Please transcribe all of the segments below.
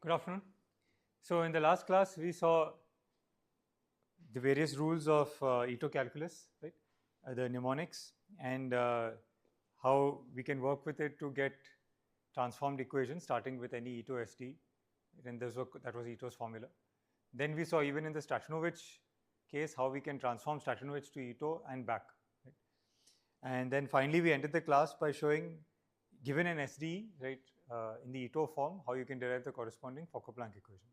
Good afternoon. So in the last class, we saw the various rules of Ito calculus, right? The mnemonics, and how we can work with it to get transformed equations starting with any Ito SD. And that was Ito's formula. Then we saw even in the Stratonovich case how we can transform Stratonovich to Ito and back. Right? And then finally we ended the class by showing, given an SD, right, in the Ito form, how you can derive the corresponding Fokker-Planck equation.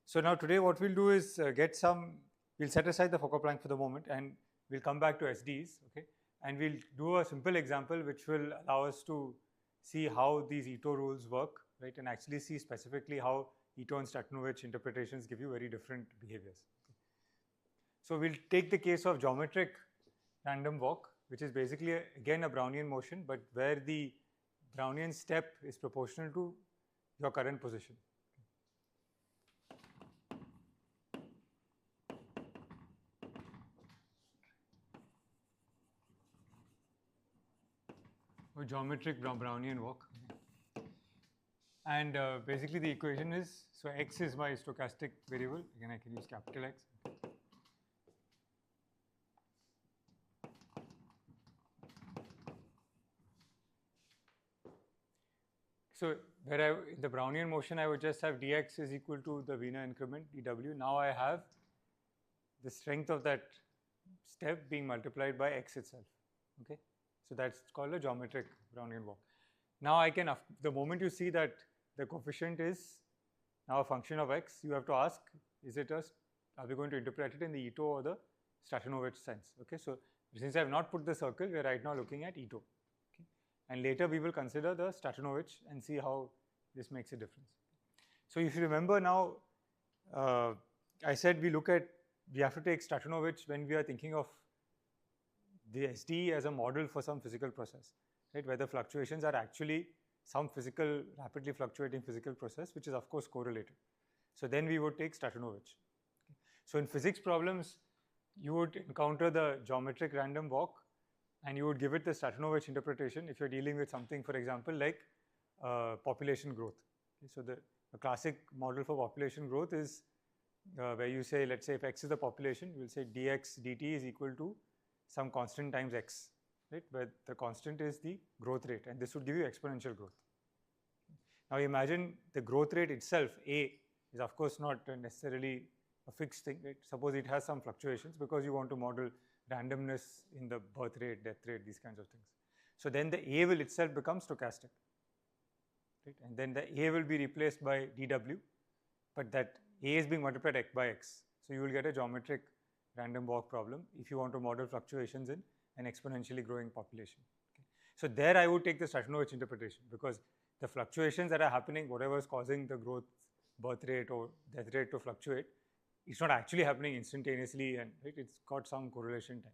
So now today what we'll do is we'll set aside the Fokker-Planck for the moment and we'll come back to SDs, okay? And we'll do a simple example which will allow us to see how these Ito rules work, right? And actually see specifically how Ito and Stratonovich interpretations give you very different behaviors. Okay? So we'll take the case of geometric random walk, which is basically again a Brownian motion, but where the Brownian step is proportional to your current position. Or geometric Brownian walk. And basically the equation is, so x is my stochastic variable, again I can use capital X. So where in the Brownian motion I would just have dx is equal to the Wiener increment dw. Now I have the strength of that step being multiplied by x itself, okay? So that's called a geometric Brownian walk. Now I can, the moment you see that the coefficient is now a function of x, you have to ask, are we going to interpret it in the Ito or the Stratonovich sense, okay? So since I have not put the circle, we are right now looking at Ito. And later we will consider the Stratonovich and see how this makes a difference. So if you remember now, I said we have to take Stratonovich when we are thinking of the SD as a model for some physical process, right? Where the fluctuations are actually some rapidly fluctuating physical process, which is of course correlated. So then we would take Stratonovich. Okay. So in physics problems, you would encounter the geometric random walk and you would give it the Stratonovich interpretation if you're dealing with something, for example, like population growth. Okay, so the classic model for population growth is where you say, let's say if x is the population, you will say dx dt is equal to some constant times x, right? Where the constant is the growth rate, and this would give you exponential growth. Now imagine the growth rate itself, a, is of course not necessarily a fixed thing, right? Suppose it has some fluctuations because you want to model randomness in the birth rate, death rate, these kinds of things. So then the A will itself become stochastic, right? And then the A will be replaced by dw, but that A is being multiplied by x. So you will get a geometric random walk problem if you want to model fluctuations in an exponentially growing population. Okay. So there I would take the Stratonovich interpretation because the fluctuations that are happening, whatever is causing the growth, birth rate or death rate to fluctuate, it's not actually happening instantaneously, and right, it's got some correlation time.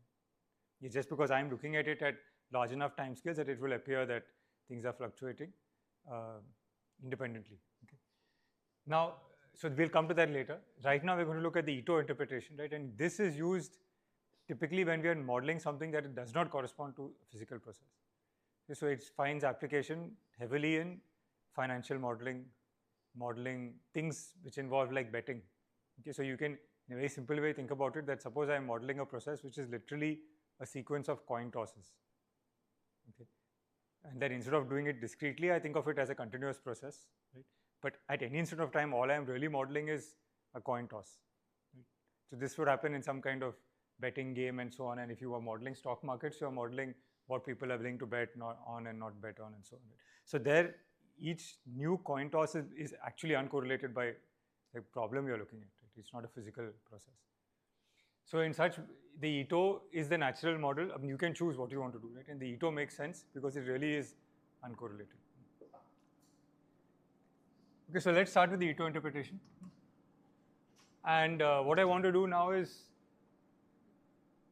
It's just because I'm looking at it at large enough time scales that it will appear that things are fluctuating independently. Okay. Now, so we'll come to that later. Right now we're going to look at the Ito interpretation, right? And this is used typically when we are modeling something that does not correspond to a physical process. Okay, so it finds application heavily in financial modeling things which involve like betting. Okay, so you can, in a very simple way, think about it that suppose I am modeling a process which is literally a sequence of coin tosses. Okay, and then instead of doing it discretely, I think of it as a continuous process, right? But at any instant of time, all I am really modeling is a coin toss. Right? So this would happen in some kind of betting game and so on. And if you are modeling stock markets, you are modeling what people are willing to bet on and not bet on and so on. So there, each new coin toss is actually uncorrelated by the problem you're looking at. Right? It's not a physical process. So in such, the Ito is the natural model. I mean, you can choose what you want to do, right? And the Ito makes sense because it really is uncorrelated. Okay, so let's start with the Ito interpretation. And what I want to do now is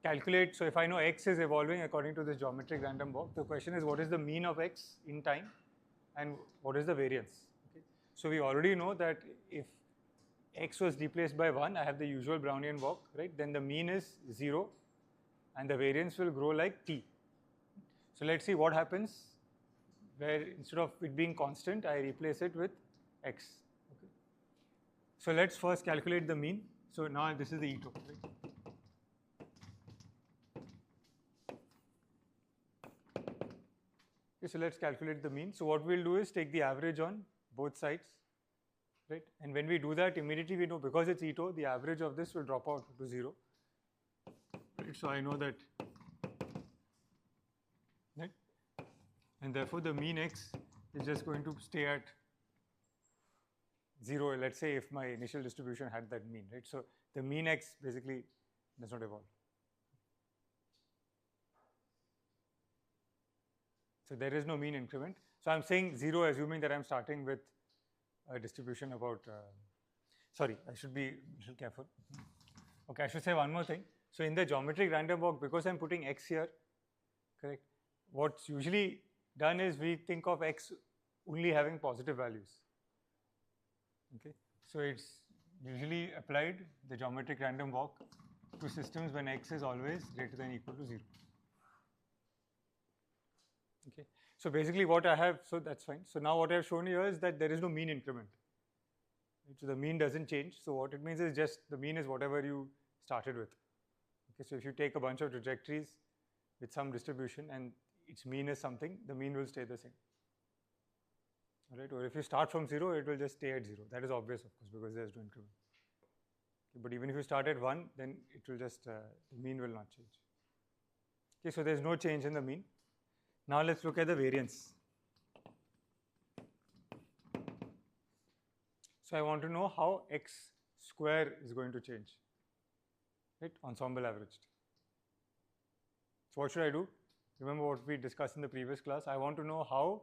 calculate. So if I know x is evolving according to this geometric random walk, the question is what is the mean of x in time and what is the variance? Okay. So we already know that if x was replaced by 1, I have the usual Brownian walk, right? Then the mean is 0 and the variance will grow like t. So let's see what happens where instead of it being constant, I replace it with x. Okay. So let's first calculate the mean. So now this is the Ito. Right? Okay, so let's calculate the mean. So what we'll do is take the average on both sides, right? And when we do that, immediately we know because it's Ito, the average of this will drop out to 0. Right? So I know that, right? And therefore the mean x is just going to stay at 0, let's say if my initial distribution had that mean, right? So the mean x basically does not evolve. So there is no mean increment. So I'm saying 0 assuming that I'm starting with a distribution about, sorry, I should be a little careful. Okay, I should say one more thing. So in the geometric random walk, because I'm putting x here, correct, what's usually done is we think of x only having positive values. Okay, so it's usually applied, the geometric random walk, to systems when x is always greater than or equal to 0. Okay, so basically what I have, so that's fine. So now what I have shown here is that there is no mean increment. Right? So the mean doesn't change. So what it means is just the mean is whatever you started with. Okay, so if you take a bunch of trajectories with some distribution and its mean is something, the mean will stay the same. All right, or if you start from 0, it will just stay at 0. That is obvious, of course, because there is no increment. Okay, but even if you start at 1, then it will just, the mean will not change. Okay, so there is no change in the mean. Now let's look at the variance. So I want to know how x square is going to change, right? Ensemble averaged. So what should I do? Remember what we discussed in the previous class. I want to know how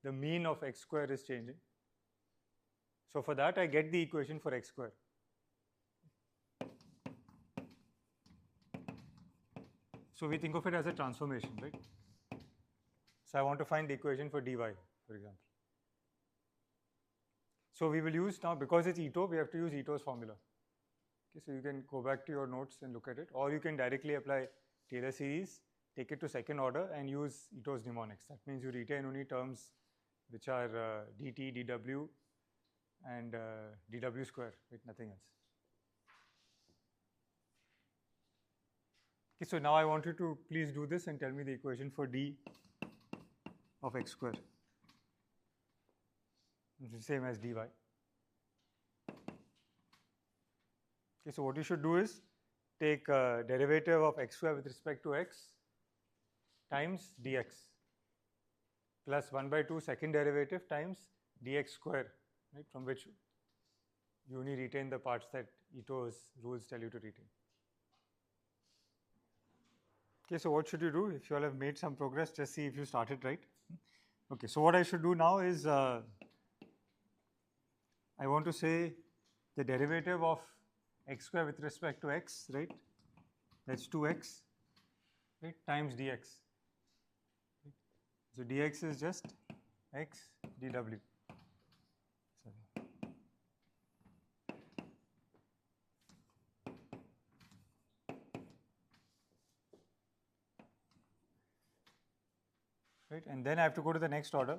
the mean of x square is changing. So for that I get the equation for x square. So we think of it as a transformation, right? So I want to find the equation for dy, for example. So we will use now, because it's Ito, we have to use Ito's formula. Okay, so you can go back to your notes and look at it, or you can directly apply Taylor series, take it to second order and use Ito's mnemonics. That means you retain only terms which are dt, dw and dw square, with nothing else. Okay, so now I want you to please do this and tell me the equation for d of x square, which is the same as dy. Okay, so what you should do is take derivative of x square with respect to x times dx plus 1 by 2 second derivative times dx square, right, from which you only retain the parts that Ito's rules tell you to retain. Okay, so what should you do? If you all have made some progress, just see if you started right. Okay, so what I should do now is I want to say the derivative of x square with respect to x, right? That's 2x, right, times dx. Right? So dx is just x dw. Sorry. Right, and then I have to go to the next order.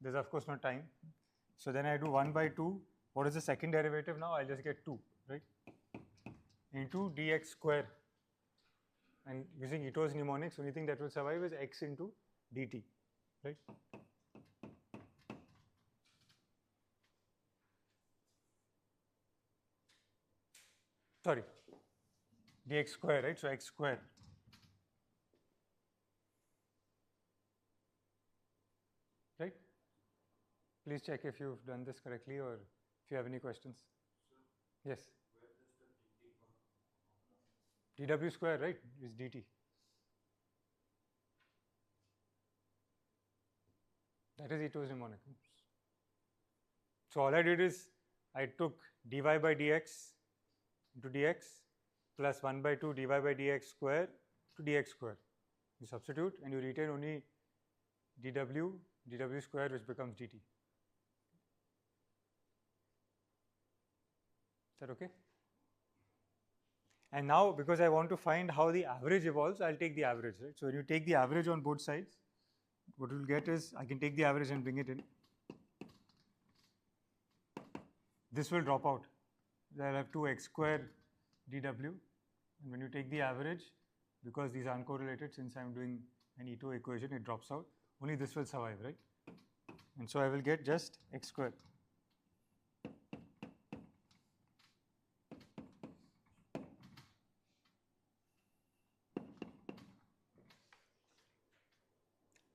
There's of course no time. So then I do 1 by 2. What is the second derivative now? I'll just get 2, right? Into dx square. And using Ito's mnemonics, only thing that will survive is x into dt, right? Sorry, dx square, right? So x square. Right? Please check if you've done this correctly or if you have any questions. Yes. dw square, right, is dt. That is Ito's mnemonic. So all I did is I took dy by dx into dx plus 1 by 2 dy by dx square to dx square. You substitute and you retain only dw square, which becomes dt. Is that okay? And now, because I want to find how the average evolves, I'll take the average, right? So when you take the average on both sides, what you'll get is, I can take the average and bring it in. this will drop out. I'll have 2x square dw, and when you take the average, because these are uncorrelated, since I'm doing an Ito equation, it drops out. Only this will survive, right? And so I will get just x square.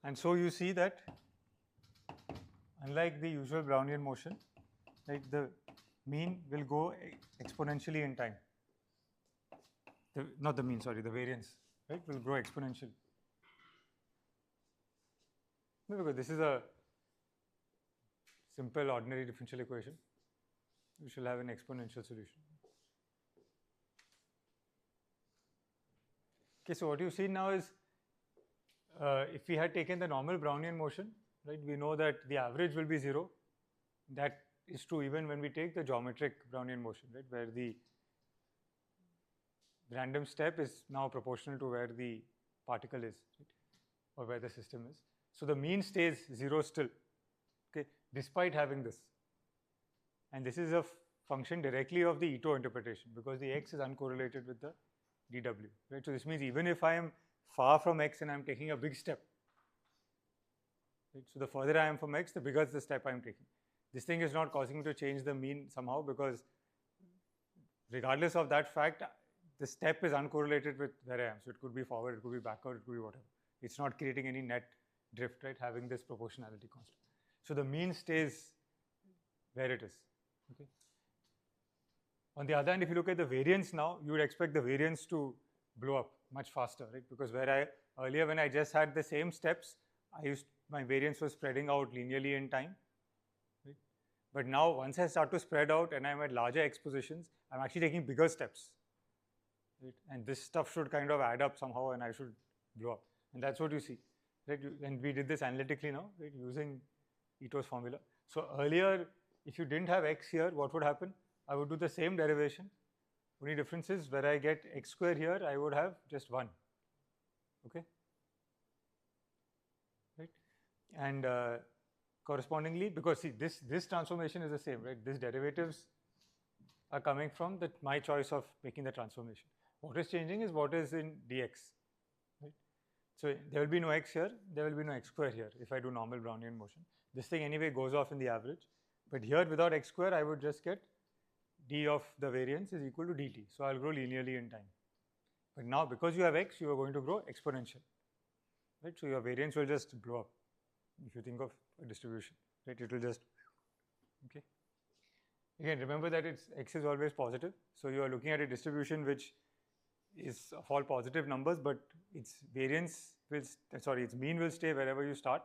And so you see that unlike the usual Brownian motion, right, the mean will go exponentially in time. Not the mean, sorry, the variance, right, will grow exponentially. No, because this is a simple ordinary differential equation. We shall have an exponential solution. Okay, so what you see now is if we had taken the normal Brownian motion, right, we know that the average will be 0. That is true even when we take the geometric Brownian motion, right, where the random step is now proportional to where the particle is, right, or where the system is. So the mean stays 0 still, okay, despite having this. And this is a function directly of the Ito interpretation, because the x is uncorrelated with the dw, right. So this means even if I am far from x and I am taking a big step, right, so the further I am from x, the bigger the step I am taking. This thing is not causing me to change the mean somehow, because regardless of that fact, the step is uncorrelated with where I am. So it could be forward, it could be backward, it could be whatever. It's not creating any net drift, right, having this proportionality constant. So the mean stays where it is, okay. On the other hand, if you look at the variance now, you would expect the variance to blow up much faster, right, because earlier when I just had the same steps, my variance was spreading out linearly in time, right? But now once I start to spread out and I'm at larger x positions, I'm actually taking bigger steps, right? And this stuff should kind of add up somehow and I should blow up. And that's what you see, right? And we did this analytically now, right, using Ito's formula. So earlier, if you didn't have x here, what would happen? I would do the same derivation. Only difference is where I get x square here, I would have just 1, okay? Right? And correspondingly, because see, this transformation is the same, right? These derivatives are coming from my choice of making the transformation. What is changing is what is in dx, right? So there will be no x here, there will be no x square here if I do normal Brownian motion. This thing anyway goes off in the average, but here without x square, I would just get d of the variance is equal to dt. So I'll grow linearly in time. But now because you have x, you are going to grow exponential, right? So your variance will just blow up. If you think of a distribution, right, it will just, okay. Again, remember that x is always positive. So you are looking at a distribution which is of all positive numbers, but its variance will, its mean will stay wherever you start,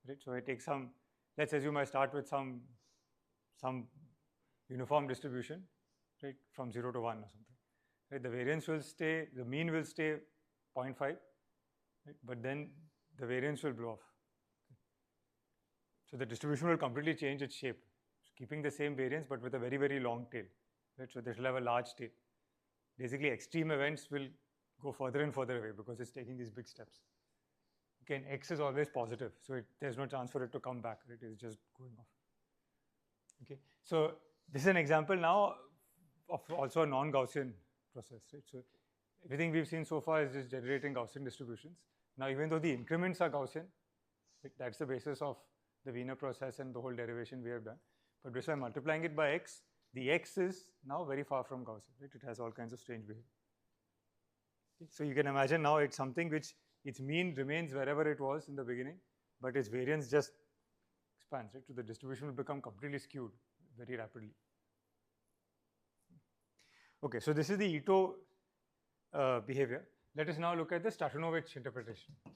right? So I take some, let's assume I start with some uniform distribution, right, from 0 to 1 or something, right? The variance will stay, the mean will stay 0.5, right, but then the variance will blow off. So the distribution will completely change its shape, keeping the same variance but with a very, very long tail, right? So this will have a large tail. Basically, extreme events will go further and further away because it's taking these big steps. Again, x is always positive, so there's no chance for it to come back, right? It's just going off. Okay, so this is an example now of also a non-Gaussian process, right? So everything we've seen so far is just generating Gaussian distributions. Now, even though the increments are Gaussian, right, that's the basis of the Wiener process and the whole derivation we have done. But just by multiplying it by x, the x is now very far from Gaussian, right? It has all kinds of strange behavior. Okay. So you can imagine now it's something which its mean remains wherever it was in the beginning, but its variance just expands, right? So the distribution will become completely skewed very rapidly. Okay, so this is the Ito behavior. Let us now look at the Stratonovich interpretation. Okay.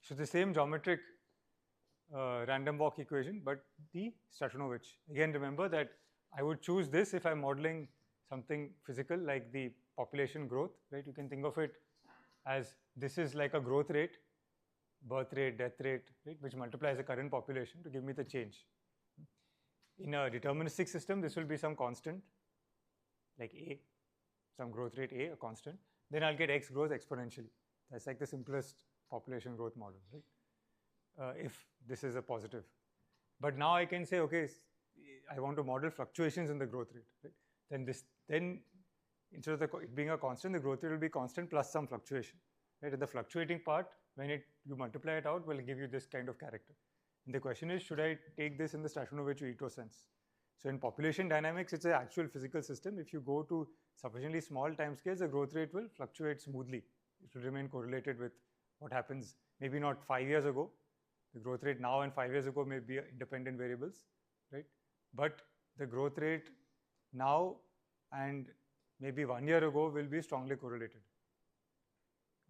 So the same geometric random walk equation, but the Stratonovich. Again, remember that I would choose this if I'm modeling something physical like the population growth, right? You can think of it as this is like a growth rate, birth rate, death rate, right, which multiplies the current population to give me the change. In a deterministic system, this will be some constant like A, some growth rate A, a constant. then I'll get x grows exponentially. That's like the simplest population growth model, right? If this is a positive. But now I can say, okay, I want to model fluctuations in the growth rate, right? Then instead of it being a constant, the growth rate will be constant plus some fluctuation, right? And the fluctuating part, when you multiply it out, will give you this kind of character. And the question is, should I take this in the Stratinovich-Ito sense? So in population dynamics, it's an actual physical system. If you go to sufficiently small timescales, the growth rate will fluctuate smoothly. It will remain correlated with what happens, maybe not 5 years ago. The growth rate now and 5 years ago may be independent variables, right? But the growth rate now and maybe 1 year ago will be strongly correlated.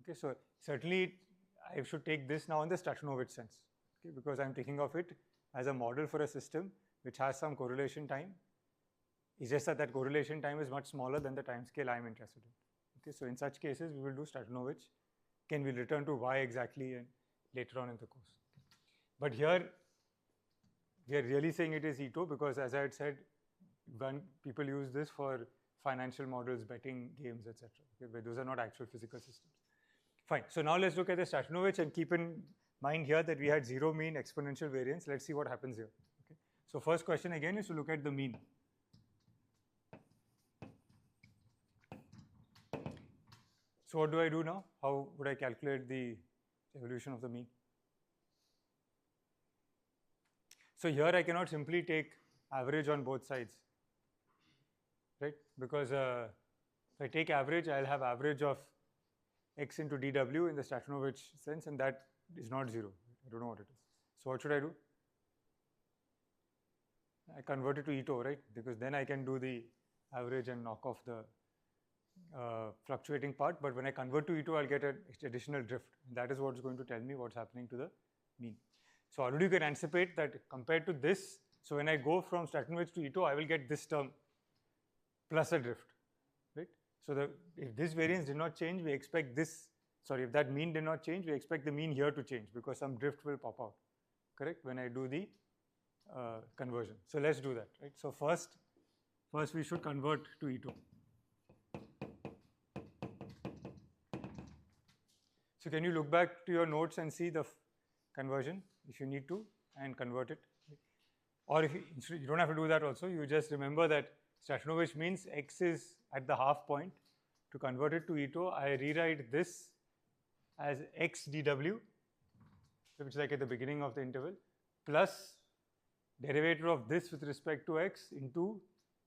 Okay, so certainly I should take this now in the Stratinovich sense, okay, because I'm thinking of it as a model for a system which has some correlation time. It's just that that correlation time is much smaller than the time scale I'm interested in. Okay, so in such cases, we will do Stratinovich. Can we return to why exactly and later on in the course? But here, we are really saying it is Ito because, as I had said, people use this for financial models, betting games, etc. Okay, but those are not actual physical systems. Fine. So now let's look at the Stratinovich and keep in mind here that we had zero mean exponential variance. Let's see what happens here. Okay. So first question again is to look at the mean. So what do I do now? How would I calculate the evolution of the mean? So here I cannot simply take average on both sides, right? Because if I take average, I'll have average of x into dw in the Stratinovich sense, and that is not 0. I don't know what it is. So what should I do? I convert it to Ito, right? Because then I can do the average and knock off the fluctuating part. But when I convert to Ito, I'll get an additional drift. That is what's going to tell me what's happening to the mean. So already you can anticipate that compared to this, so when I go from Stratinovich to Ito, I will get this term plus a drift, right? So if this variance did not change, we expect this, sorry, if that mean did not change, we expect the mean here to change because some drift will pop out, correct, when I do the conversion. So let's do that, right? So first we should convert to Ito. So can you look back to your notes and see the conversion if you need to and convert it? Or if you don't have to do that also, you just remember that Stratinovich means x is at the half point. To convert it to Ito, I rewrite this as x dw, which is like at the beginning of the interval, plus derivative of this with respect to x into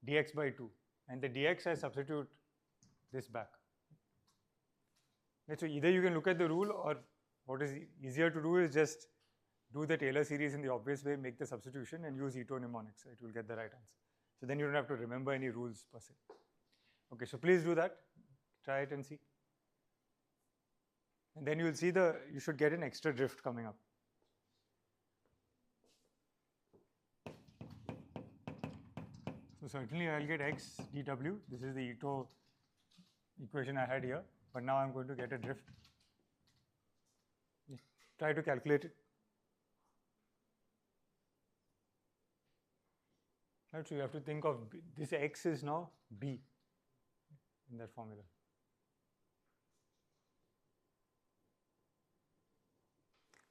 dx by 2. And the dx I substitute this back. Okay, so either you can look at the rule, or what is easier to do is just do the Taylor series in the obvious way, make the substitution and use Ito mnemonics. It will get the right answer. So then you don't have to remember any rules per se. Okay, so please do that. Try it and see. And then you will see you should get an extra drift coming up. So certainly I'll get x dw. This is the Ito equation I had here. But now I'm going to get a drift. Try to calculate it. Right, so you have to think of this x is now b in that formula.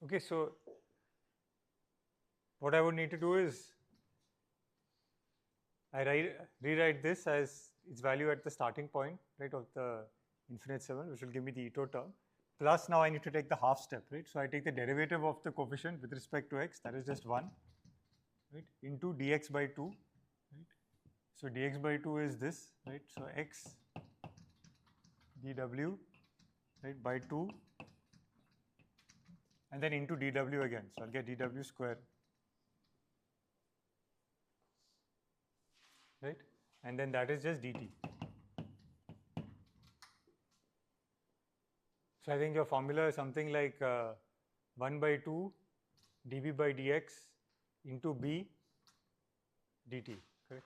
Okay, so what I would need to do is I rewrite this as its value at the starting point, right, of the infinite 7, which will give me the Ito term. Plus now I need to take the half step, right? So I take the derivative of the coefficient with respect to x, that is just 1, right, into dx by 2, right? So dx by 2 is this, right? So x dw, right, by 2, and then into dw again. So I'll get dw square, right? And then that is just dt. So I think your formula is something like 1 by 2 dv by dx into b dt, correct?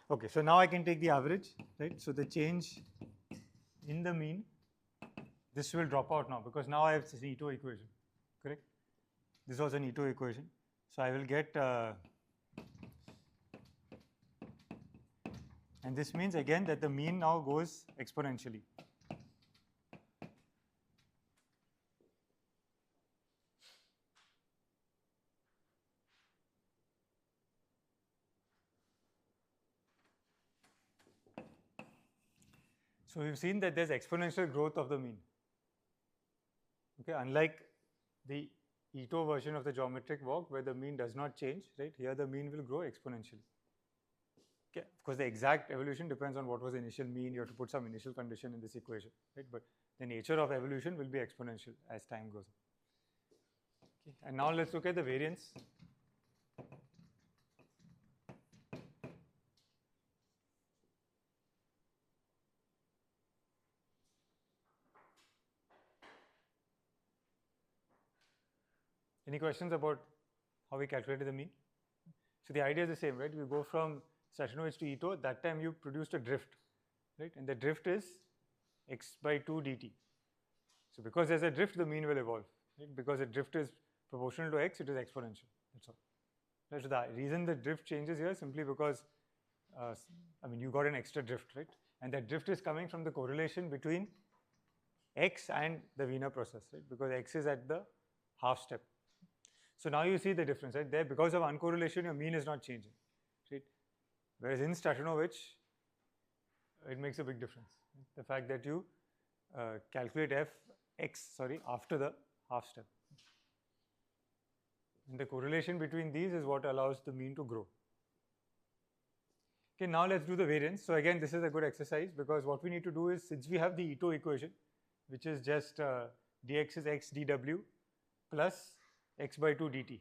Okay, so now I can take the average, right? So the change in the mean, this will drop out now because now I have this Ito equation, correct? This was an Ito equation. So I will get And this means again that the mean now goes exponentially. So we've seen that there's exponential growth of the mean. Okay, unlike the Ito version of the geometric walk where the mean does not change, right? Here the mean will grow exponentially. Okay, of course the exact evolution depends on what was the initial mean. You have to put some initial condition in this equation, right? But the nature of evolution will be exponential as time goes on. Okay, and now let's look at the variance. Any questions about how we calculated the mean? So the idea is the same, right? We go from Sashanovich to Ito. That time you produced a drift, right? And the drift is x by 2 dt. So because there's a drift, the mean will evolve, right? Because a drift is proportional to x, it is exponential. That's all. Right? So the reason the drift changes here is simply because, you got an extra drift, right? And that drift is coming from the correlation between x and the Wiener process, right? Because x is at the half step. So now you see the difference, right? There, because of uncorrelation, your mean is not changing, right? Whereas in Sashanovich, it makes a big difference. The fact that you calculate after the half step. And the correlation between these is what allows the mean to grow. Okay, now let's do the variance. So again, this is a good exercise because what we need to do is, since we have the Ito equation, which is just dx is x dw plus x by 2 dt.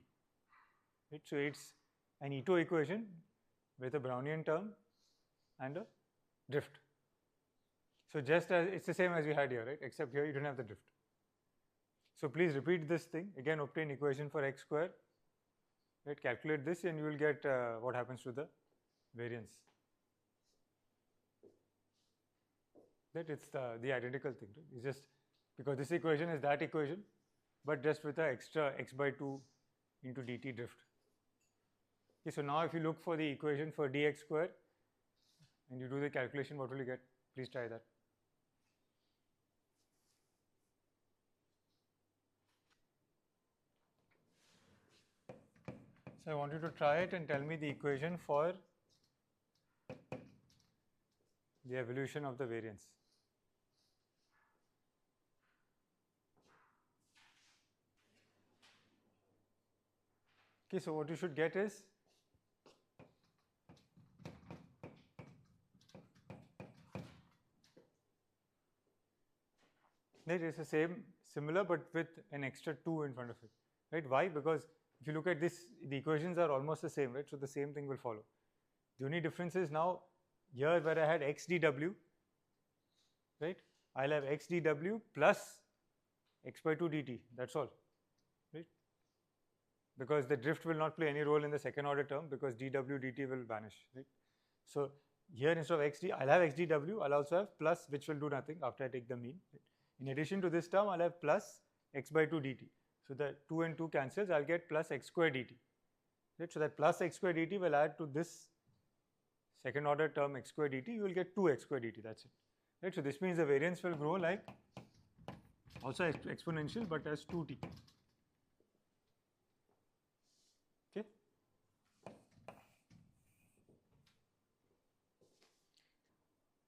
Right? So it's an Ito equation with a Brownian term and a drift. So just as it's the same as we had here, right? Except here you don't have the drift. So please repeat this thing. Again, obtain equation for x square. Right? Calculate this and you will get what happens to the variance. That it's the identical thing. Right? It's just because this equation is that equation, but just with the extra x by 2 into dt drift. Okay, so now if you look for the equation for dx square and you do the calculation, what will you get? Please try that. So I want you to try it and tell me the equation for the evolution of the variance. Okay, so what you should get is it is the same, similar, but with an extra 2 in front of it, right? Why? Because if you look at this, the equations are almost the same, right? So the same thing will follow. The only difference is now here where I had x dw, right? I'll have x dw plus x by 2 dt. That's all, right? Because the drift will not play any role in the second order term because dw dt will vanish, right? So here instead of xd, I'll have x dw. I'll also have plus, which will do nothing after I take the mean. Right? In addition to this term, I'll have plus x by 2 dt. So the 2 and 2 cancels, I'll get plus x square dt. Right? So that plus x square dt will add to this second order term x square dt, you will get 2x square dt, that's it. Right? So this means the variance will grow like also exponential but as 2t. Okay?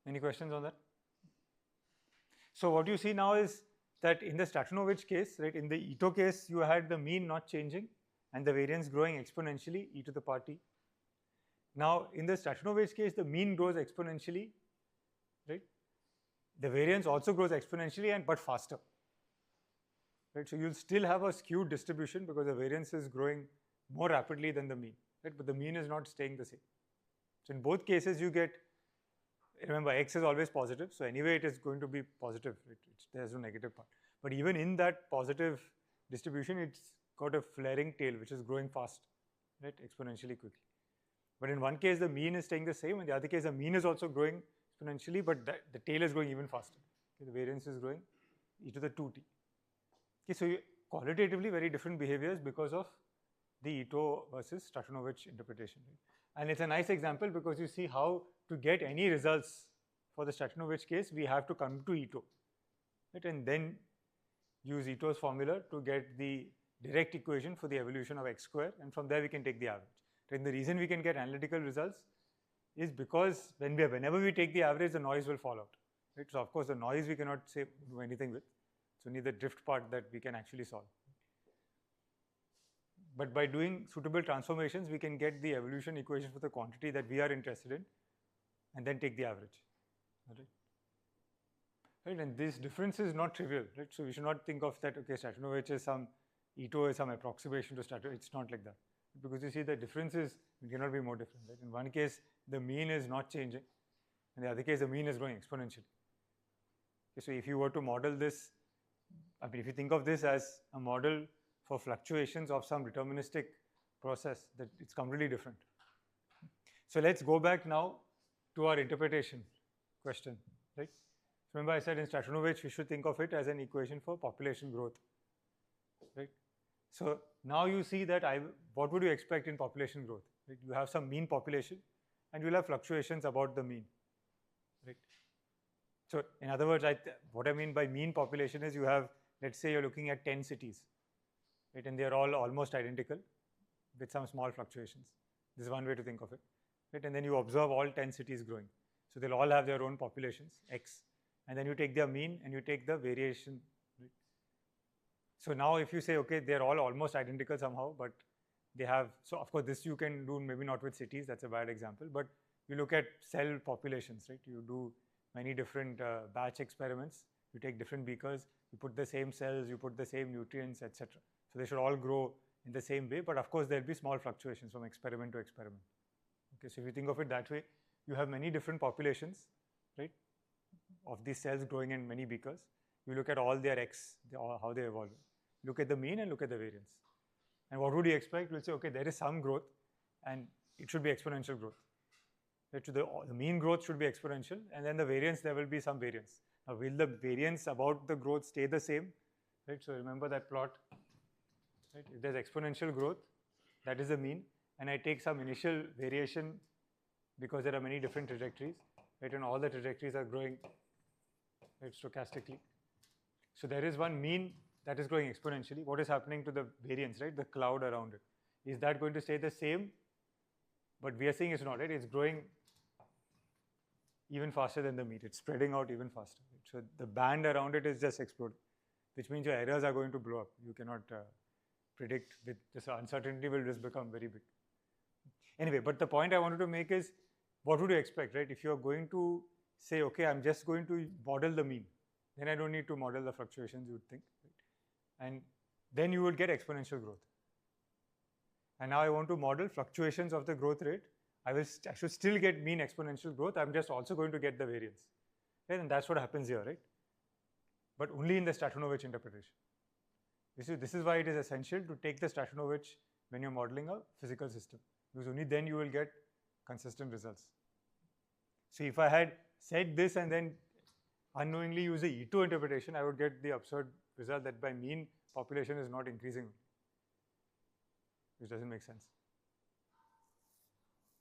Any questions on that? So what you see now is that in the Sashanovich case, right, in the Ito case, you had the mean not changing and the variance growing exponentially, e to the power t. Now, in the Sashanovich case, the mean grows exponentially, right? The variance also grows exponentially but faster, right? So you'll still have a skewed distribution because the variance is growing more rapidly than the mean, right? But the mean is not staying the same. So in both cases, you get, remember, x is always positive, so anyway it is going to be positive, right? There's no negative part. But even in that positive distribution, it's got a flaring tail which is growing fast, right? Exponentially quickly. But in one case, the mean is staying the same, in the other case, the mean is also growing exponentially, but the tail is growing even faster. Okay, the variance is growing e to the 2t. Okay, so qualitatively very different behaviors because of the Ito versus Sashanovich interpretation. Right? And it's a nice example because you see how to get any results for the Stratonovich case, we have to come to Ito, right? And then use Ito's formula to get the direct equation for the evolution of x square, and from there we can take the average. And the reason we can get analytical results is because whenever we take the average, the noise will fall out, right? So of course the noise we cannot do anything with. It's only the drift part that we can actually solve. But by doing suitable transformations, we can get the evolution equation for the quantity that we are interested in, and then take the average. Right? And this difference is not trivial, right? So we should not think of that, okay, Stratonovich is some, Ito is some approximation to Stratonovich. It's not like that. Because you see the differences cannot be more different, right? In one case, the mean is not changing. In the other case, the mean is growing exponentially. Okay, so if you were to model this, I mean, if you think of this as a model for fluctuations of some deterministic process, that it's completely different. So let's go back now to our interpretation question, right? Remember I said in Stratonovich, we should think of it as an equation for population growth, right? So now you see that what would you expect in population growth? Right? You have some mean population and you'll have fluctuations about the mean, right? So in other words, what I mean by mean population is you have, let's say you're looking at 10 cities, right? And they're all almost identical with some small fluctuations. This is one way to think of it, right? And then you observe all 10 cities growing. So they'll all have their own populations, X. And then you take their mean and you take the variation. Right? So now if you say, okay, they're all almost identical somehow, but they have, so of course this you can do maybe not with cities, that's a bad example, but you look at cell populations, right? You do many different batch experiments, you take different beakers, you put the same cells, you put the same nutrients, etc. So they should all grow in the same way, but of course there'll be small fluctuations from experiment to experiment. Okay, so if you think of it that way, you have many different populations, right, of these cells growing in many beakers. You look at all their X, how they evolve. Look at the mean and look at the variance. And what would you expect? We'll say, okay, there is some growth and it should be exponential growth. Right? So the mean growth should be exponential, and then the variance, there will be some variance. Now, will the variance about the growth stay the same? Right? So remember that plot. Right? If there's exponential growth, that is the mean, and I take some initial variation because there are many different trajectories, right? And all the trajectories are growing, right, stochastically. So there is one mean that is growing exponentially. What is happening to the variance, right? The cloud around it. Is that going to stay the same? But we are seeing it's not, right? It's growing even faster than the mean. It's spreading out even faster. Right? So the band around it is just exploding, which means your errors are going to blow up. You cannot predict with this uncertainty will just become very big. Anyway, but the point I wanted to make is, what would you expect, right? If you're going to say, okay, I'm just going to model the mean, then I don't need to model the fluctuations, you would think, right? And then you would get exponential growth. And now I want to model fluctuations of the growth rate. I should still get mean exponential growth. I'm just also going to get the variance, right? And that's what happens here, right? But only in the Stratonovich interpretation. This is why it is essential to take the Stratonovich when you're modeling a physical system, because only then you will get consistent results. So if I had said this and then unknowingly use the Ito interpretation, I would get the absurd result that by mean population is not increasing, which doesn't make sense.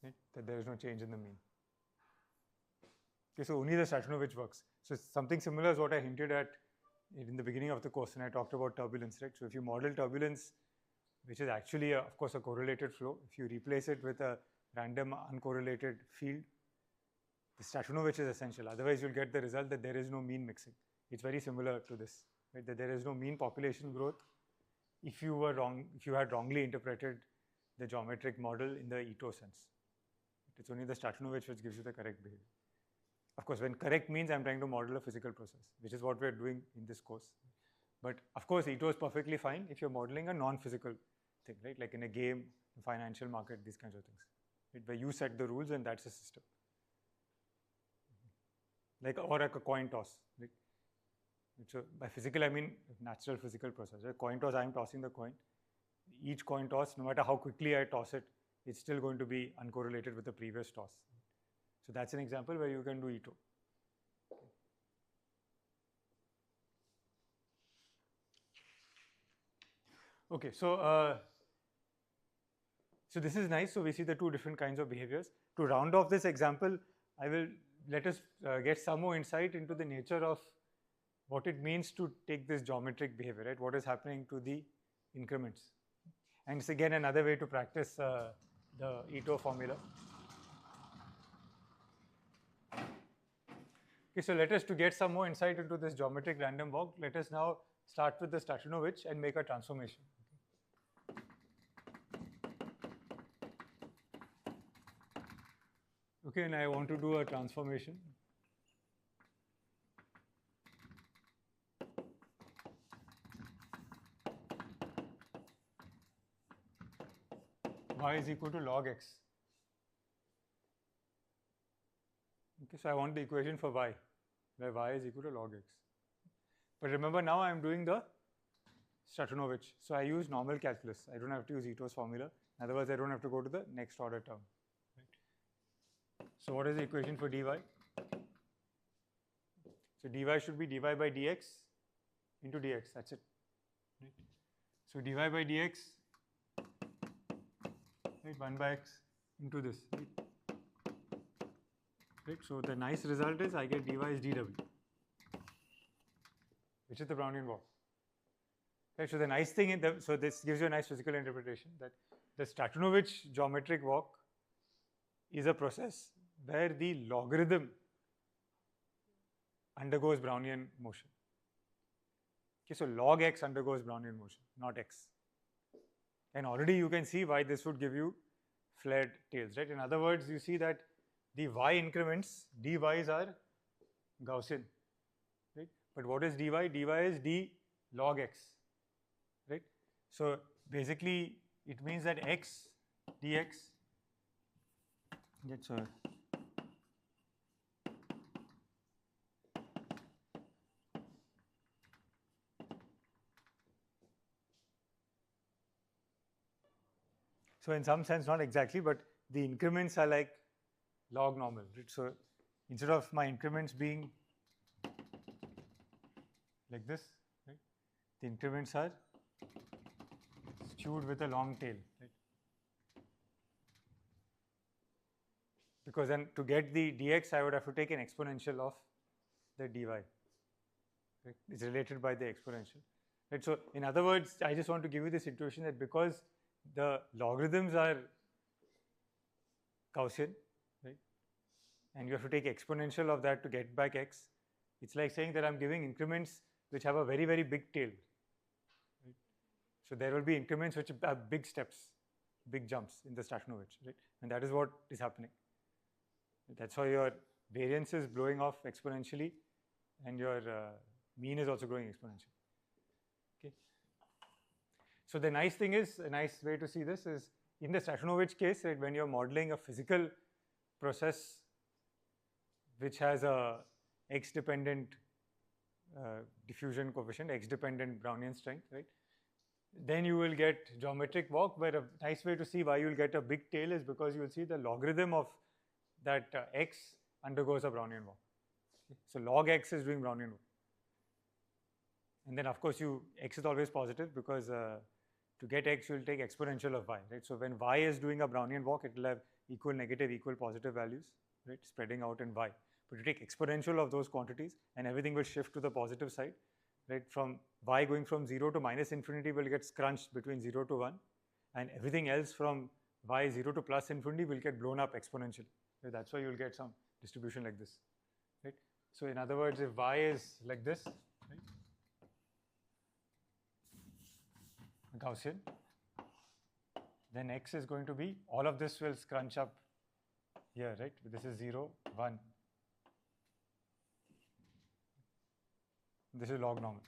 Right? That there is no change in the mean. Okay, so only the Stratonovich works. So something similar is what I hinted at in the beginning of the course when I talked about turbulence, right? So if you model turbulence, which is actually, of course, a correlated flow, if you replace it with a random uncorrelated field, the Stratonovich is essential. Otherwise, you'll get the result that there is no mean mixing. It's very similar to this, right? That there is no mean population growth if you were wrong, if you had wrongly interpreted the geometric model in the Ito sense. It's only the Stratonovich which gives you the correct behavior. Of course, when correct means I'm trying to model a physical process, which is what we're doing in this course. But of course, Ito is perfectly fine if you're modeling a non-physical thing, right? Like in a game, a financial market, these kinds of things, right? Where you set the rules and that's the system. Or like a coin toss, right? So by physical, I mean natural physical process. Right? Coin toss, I'm tossing the coin. Each coin toss, no matter how quickly I toss it, it's still going to be uncorrelated with the previous toss. So that's an example where you can do Ito. Okay, so So this is nice. So we see the two different kinds of behaviors. To round off this example, I will let us get some more insight into the nature of what it means to take this geometric behavior, right? What is happening to the increments. And it's again another way to practice the Ito formula. Okay, so let us, to get some more insight into this geometric random walk, let us now start with the Stratonovich and make a transformation. Okay, and I want to do a transformation. Y is equal to log x. Okay, so I want the equation for y, where y is equal to log x. But remember, now I am doing the Stratonovich. So I use normal calculus. I don't have to use Ito's formula. In other words, I don't have to go to the next order term. Right? So what is the equation for dy? So dy should be dy by dx into dx. That's it. Right? So dy by dx, right, 1 by x into this. Right? Right? So the nice result is I get dy is dw, which is the Brownian walk. Right? So the nice thing in so this gives you a nice physical interpretation that the Stratonovich geometric walk is a process where the logarithm undergoes Brownian motion. Okay, so log x undergoes Brownian motion, not x. And already you can see why this would give you flared tails, right? In other words, you see that the y increments, dy's are Gaussian, right? But what is dy? dy is d log x, right? So basically, it means that x dx gets a so in some sense, not exactly, but the increments are like log normal, right? So instead of my increments being like this, right, the increments are skewed with a long tail, right? Because then to get the dx, I would have to take an exponential of the dy. Right? It's related by the exponential. Right? So in other words, I just want to give you this intuition that because the logarithms are Gaussian, right, and you have to take exponential of that to get back x, it's like saying that I'm giving increments which have a very, very big tail. Right? So there will be increments which have big steps, big jumps in the Stratonovich, right? And that is what is happening. That's why your variance is blowing off exponentially and your mean is also growing exponentially. Okay. So the nice thing is, a nice way to see this is in the Stratonovich case, right, when you're modeling a physical process which has a x-dependent diffusion coefficient, x-dependent Brownian strength, right? Then you will get geometric walk, where a nice way to see why you will get a big tail is because you will see the logarithm of that x undergoes a Brownian walk. Okay? So log x is doing Brownian walk. And then of course x is always positive because to get x you will take exponential of y, right? So when y is doing a Brownian walk, it will have equal negative, equal positive values, right, spreading out in y. But you take exponential of those quantities and everything will shift to the positive side, right? From y going from 0 to minus infinity will get scrunched between 0 to 1, and everything else from y 0 to plus infinity will get blown up exponentially. Right? That's why you will get some distribution like this, right? So in other words, if y is like this, right, Gaussian, then x is going to be, all of this will scrunch up here, right? This is 0, 1. This is log normal.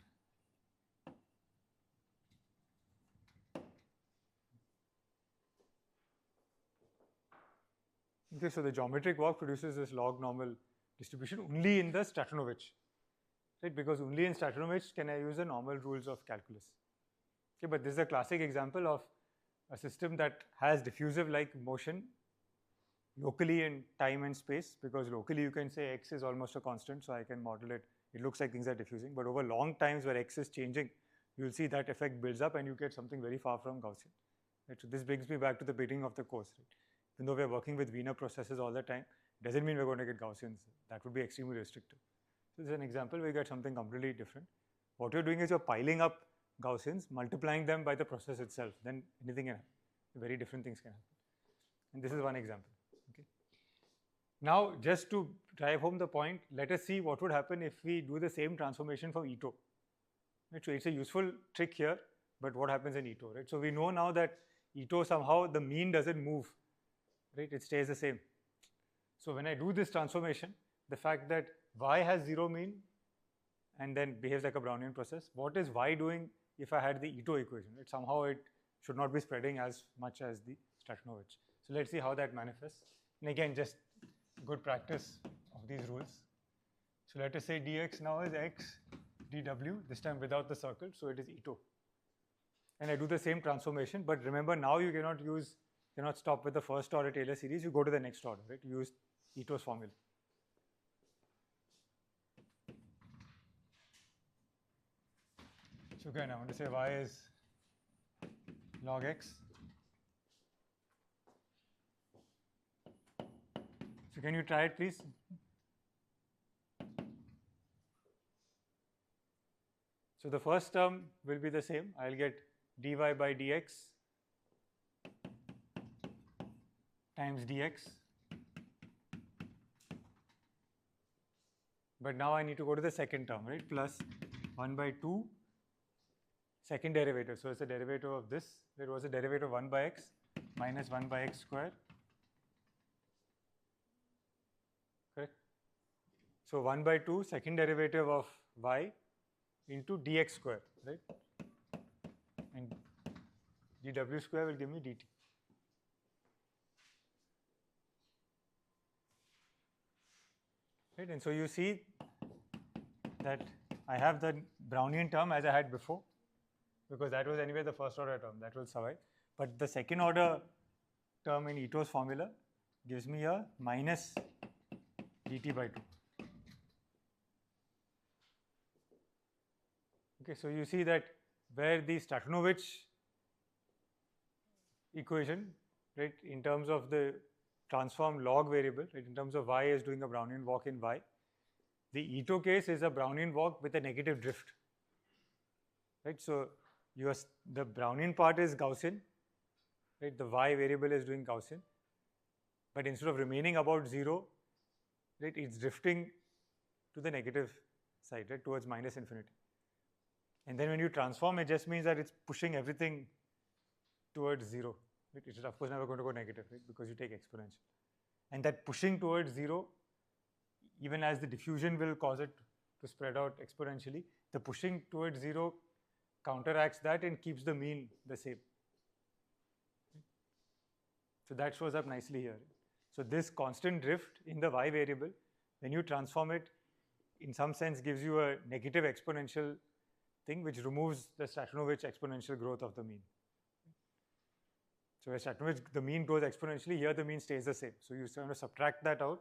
Okay, so the geometric walk produces this log normal distribution only in the Stratonovich, right? Because only in Stratonovich can I use the normal rules of calculus. Okay, but this is a classic example of a system that has diffusive-like motion locally in time and space, because locally you can say x is almost a constant, so I can model it. It looks like things are diffusing, but over long times where x is changing, you will see that effect builds up and you get something very far from Gaussian. Right? So this brings me back to the beginning of the course. Right? Even though we're working with Wiener processes all the time, doesn't mean we're going to get Gaussians. That would be extremely restrictive. So this is an example where you get something completely different. What you're doing is you're piling up Gaussians, multiplying them by the process itself. Then anything can happen. Very different things can happen. And this is one example. Okay. Now, just to drive home the point, let us see what would happen if we do the same transformation for Ito. Right? So it's a useful trick here, but what happens in Ito? Right? So we know now that Ito somehow the mean doesn't move. Right? It stays the same. So when I do this transformation, the fact that y has 0 mean and then behaves like a Brownian process, what is y doing if I had the Ito equation? Right? Somehow it should not be spreading as much as the Stratonovich. So let's see how that manifests. And again, just good practice of these rules. So let us say dx now is x dw, this time without the circle, so it is Ito. And I do the same transformation, but remember now you cannot stop with the first order Taylor series, you go to the next order, right? You use Ito's formula. So again, I want to say y is log x. So can you try it, please? So the first term will be the same. I'll get dy by dx times dx. But now I need to go to the second term, right? Plus 1 by 2 second derivative. So it's the derivative of this. There was a derivative of 1 by x minus 1 by x square. Correct? So 1 by 2 second derivative of y into dx square, right? And dw square will give me dt. Right? And so you see that I have the Brownian term as I had before, because that was anyway the first order term, that will survive. But the second order term in Ito's formula gives me a minus dt by 2. Okay, so you see that where the Stratonovich equation, right, in terms of the transformed log variable, right, in terms of y is doing a Brownian walk in y, the Ito case is a Brownian walk with a negative drift. Right, so the Brownian part is Gaussian, right, the y variable is doing Gaussian, but instead of remaining about 0, right, it's drifting to the negative side, right, towards minus infinity. And then when you transform, it just means that it's pushing everything towards 0. Right? It is of course never going to go negative, right, because you take exponential. And that pushing towards 0, even as the diffusion will cause it to spread out exponentially, the pushing towards 0 counteracts that and keeps the mean the same. So that shows up nicely here. So this constant drift in the y variable, when you transform it, in some sense gives you a negative exponential thing which removes the Stratonovich exponential growth of the mean. So as Stratonovich, the mean grows exponentially, here the mean stays the same. So you kind of subtract that out,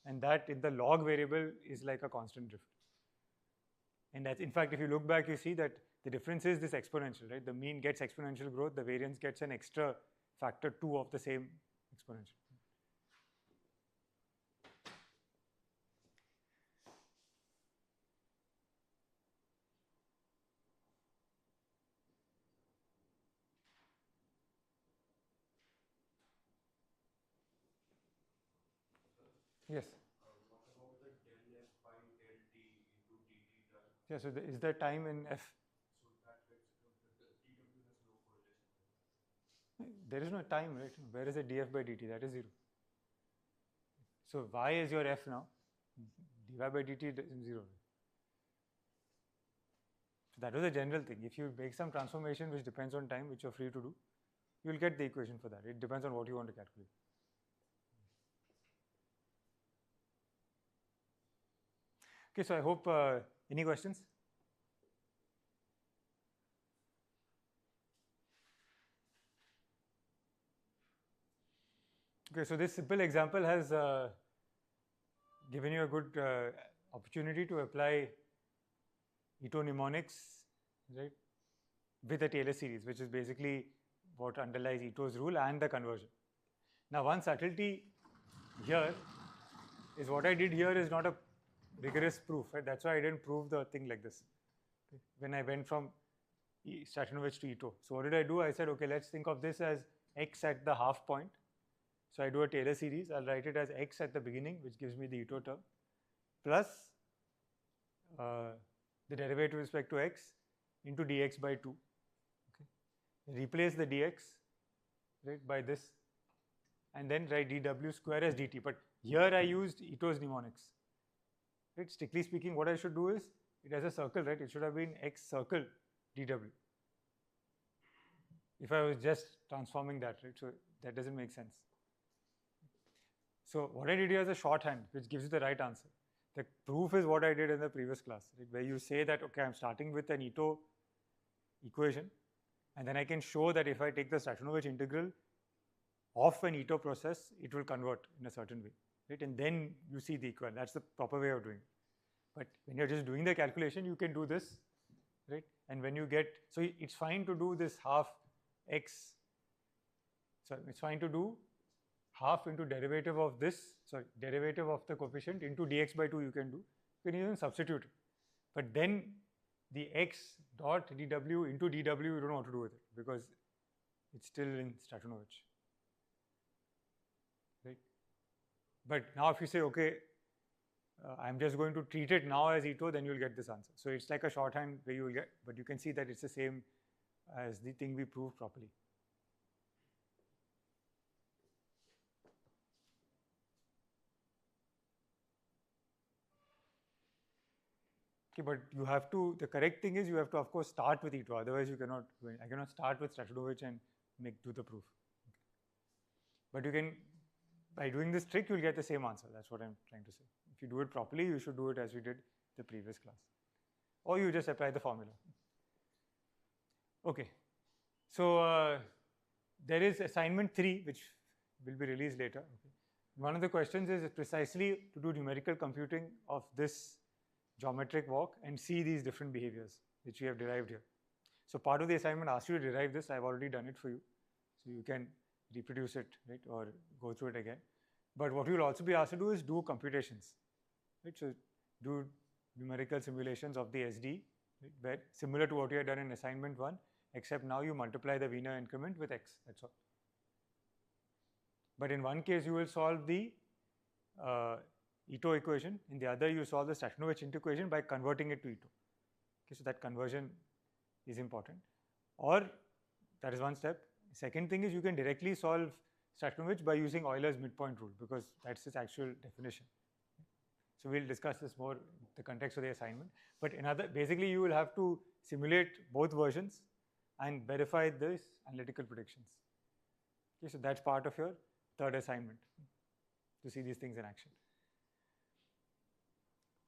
and that in the log variable is like a constant drift. And that's, in fact, if you look back, you see that the difference is this exponential, right? The mean gets exponential growth, the variance gets an extra factor 2 of the same exponential. Yes. What about the del f by del t into dt term? Yeah, so is there time in f? So that gets the TW has no correlation with that. There is no time, right? Where is the df by dt? That is 0. So y is your f now. dy by dt is 0. So that was a general thing. If you make some transformation which depends on time, which you're free to do, you will get the equation for that. It depends on what you want to calculate. Okay, so I hope, any questions? Okay, so this simple example has given you a good opportunity to apply Ito mnemonics, right, with a Taylor series, which is basically what underlies Ito's rule and the conversion. Now, one subtlety here is what I did here is not a rigorous proof, right? That's why I didn't prove the thing like this when I went from Stratinovich to Ito. So what did I do? I said, okay, let's think of this as x at the half point. So I do a Taylor series. I'll write it as x at the beginning, which gives me the Ito term, plus the derivative with respect to x into dx by 2. Okay. Replace the dx, right, by this, and then write dw square as dt. But here I used Ito's mnemonics. Right? Strictly speaking, what I should do is, it has a circle, right? It should have been x circle dw. If I was just transforming that, right? So that doesn't make sense. So what I did here is a shorthand, which gives you the right answer. The proof is what I did in the previous class, right? Where you say that, okay, I'm starting with an Ito equation, and then I can show that if I take the Stratinovich integral of an Ito process, it will convert in a certain way, right? And then you see the equivalent. That's the proper way of doing it. But when you're just doing the calculation, you can do this, right? And when you get, so it's fine to do this half x, sorry, it's fine to do half into derivative of this, sorry, derivative of the coefficient into dx by 2 you can do. You can even substitute it. But then the x dot dw into dw, you don't know what to do with it because it's still in Stratinovich, right? But now if you say, okay, I'm just going to treat it now as Ito, then you'll get this answer. So it's like a shorthand where you will get, but you can see that it's the same as the thing we proved properly. Okay, but you have to, the correct thing is you have to, of course, start with Ito, otherwise you cannot, I cannot start with Stratinovich and do the proof. Okay. But you can, by doing this trick, you'll get the same answer. That's what I'm trying to say. If you do it properly, you should do it as we did the previous class. Or you just apply the formula. Okay. So there is assignment 3, which will be released later. Okay. One of the questions is precisely to do numerical computing of this geometric walk and see these different behaviors which we have derived here. So part of the assignment asks you to derive this. I've already done it for you. So you can reproduce it, right, or go through it again. But what you will also be asked to do is do computations, right? So do numerical simulations of the SD, right, where similar to what you had done in assignment 1, except now you multiply the Wiener increment with x, that's all. But in one case you will solve the Ito equation, in the other you solve the Stratinovich equation by converting it to Ito. Okay, so that conversion is important. Or that is one step. Second thing is you can directly solve Stratinovich by using Euler's midpoint rule because that's its actual definition. So we'll discuss this more in the context of the assignment. But basically you will have to simulate both versions and verify these analytical predictions. Okay, so that's part of your third assignment, to see these things in action.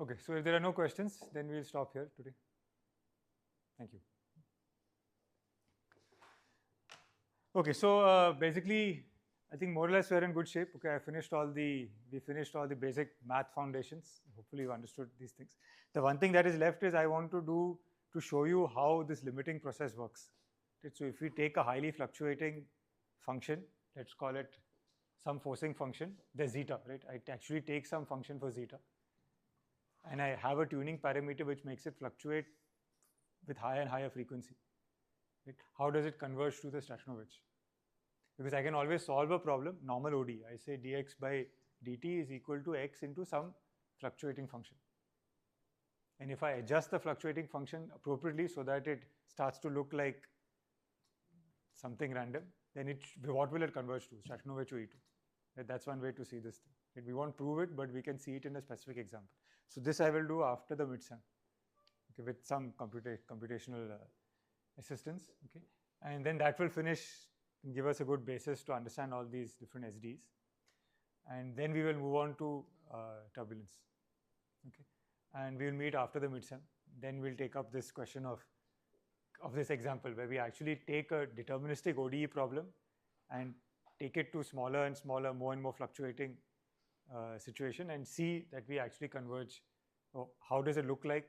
Okay, so if there are no questions, then we'll stop here today. Thank you. Okay, so basically, I think more or less we're in good shape. Okay, we finished all the basic math foundations. Hopefully you understood these things. The one thing that is left is I want to show you how this limiting process works. Right? So if we take a highly fluctuating function, let's call it some forcing function, there's zeta, right? I actually take some function for zeta, and I have a tuning parameter which makes it fluctuate with higher and higher frequency. Right? How does it converge to the Stratinovich? Because I can always solve a problem, normal ODE. I say dx by dt is equal to x into some fluctuating function. And if I adjust the fluctuating function appropriately so that it starts to look like something random, then what will it converge to? Stratinovich or E2. Right? That's one way to see this thing. Right? We won't prove it, but we can see it in a specific example. So this I will do after the midsem, okay, with some computational assistance. Okay, and then that will finish and give us a good basis to understand all these different SDs. And then we will move on to turbulence. Okay, and we will meet after the midsem. Then we'll take up this question of this example where we actually take a deterministic ODE problem and take it to smaller and smaller, more and more fluctuating situation and see that we actually converge. Oh, how does it look like?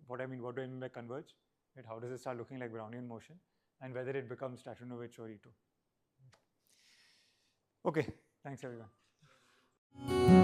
What do I mean by converge? Right? How does it start looking like Brownian motion? and whether it becomes Statonovich or Ito. Okay, thanks everyone.